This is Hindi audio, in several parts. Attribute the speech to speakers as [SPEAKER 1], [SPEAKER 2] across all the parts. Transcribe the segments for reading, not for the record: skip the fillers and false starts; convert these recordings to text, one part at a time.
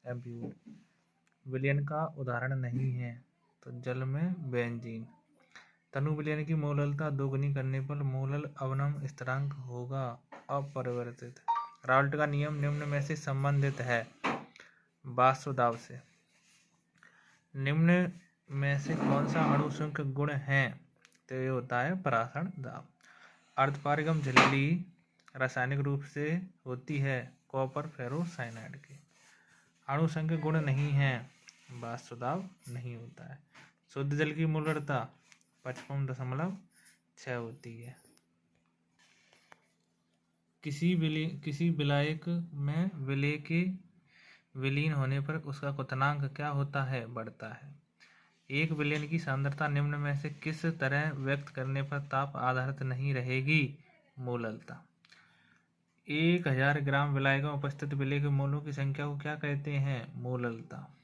[SPEAKER 1] एम्प्यूर। विलयन का उदाहरण नहीं है तो जल में बेंजीन। तनु विलयन की मोललता दोगुनी करने पर मोलल अवनम स्थिरांक होगा अपरिवर्तित। राल्ट का नियम निम्न में से संबंधित है। वाष्प दाब से। निम्न में से कौन सा अणुशुल्क गुण है? तो ये होता है परासरण दाब। अर्धपारगम झिल्ली रासायनिक रूप से होती है कॉपर फेरोसाइनाइड की। अणुशुल्क गुण नहीं है, वाष्प दाब नहीं होता है। शुद्ध जल की मोलरता 55.6 होती है। किसी विलायक में विलेय के विलीन होने पर उसका क्वथनांक क्या होता है? बढ़ता है। एक विलयन की सांद्रता निम्न में से किस तरह व्यक्त करने पर ताप आधारित नहीं रहेगी? मोललता। 1000 ग्राम विलायक में उपस्थित विलेय के मोलों की संख्या को क्या कहते हैं? मोललता।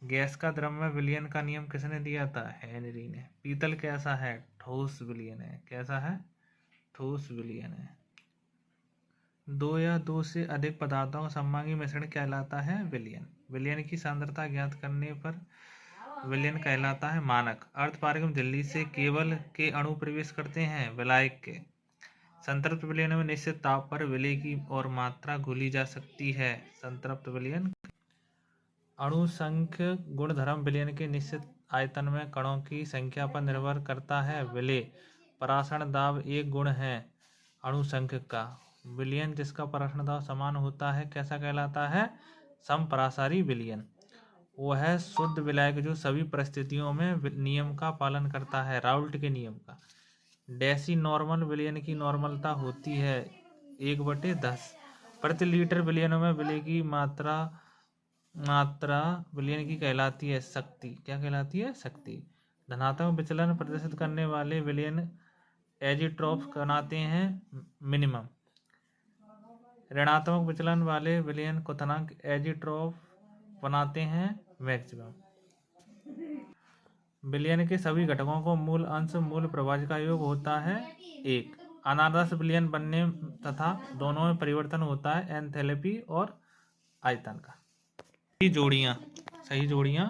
[SPEAKER 1] गैस का द्रव में विलयन का नियम किसने दिया था? हेनरी ने। पीतल कैसा है? ठोस विलयन है। कैसा है? ठोस विलयन है। दो या दो से अधिक पदार्थों का सममांगी मिश्रण कहलाता है विलयन। विलयन की सांद्रता ज्ञात करने पर विलयन कहलाता है मानक। अर्धपारगम झिल्ली से केवल के अणु प्रवेश करते हैं विलायक के। संतृप्त विलयन में निश्चित ताप पर विलेय की और मात्रा घुली जा सकती है। संतृप्त विलयन। अणुसंख्य गुणधर्म विलयन के निश्चित आयतन में कणों की संख्या पर निर्भर करता है। विलेय परासरण दाब एक गुण है अणुसंख्य का। विलयन जिसका परासरण दाब समान होता है कैसा कहलाता है? समपरासारी विलयन। वह शुद्ध विलायक जो सभी परिस्थितियों में नियम का पालन करता है, राउल्ट के नियम का। डेसी नॉर्मल विलयन की नॉर्मलता होती है 1/10। प्रति लीटर विलयनों में विलेय की मात्रा विलयन की कहलाती है शक्ति। क्या कहलाती है? शक्ति। धनात्मक विचलन प्रदर्शित करने वाले विलयन एजिट्रॉफ बनाते हैं मिनिमम। ऋणात्मक विचलन वाले विलयन क्वथनांक एजिट्रॉफ बनाते हैं मैक्सिमम। विलयन के सभी घटकों को मूल अंश मूल प्रभाज्य का योग होता है 1। अनादर्श विलयन बनने तथा दोनों में परिवर्तन होता है एंथैल्पी और आयतन का। सही जोड़ियां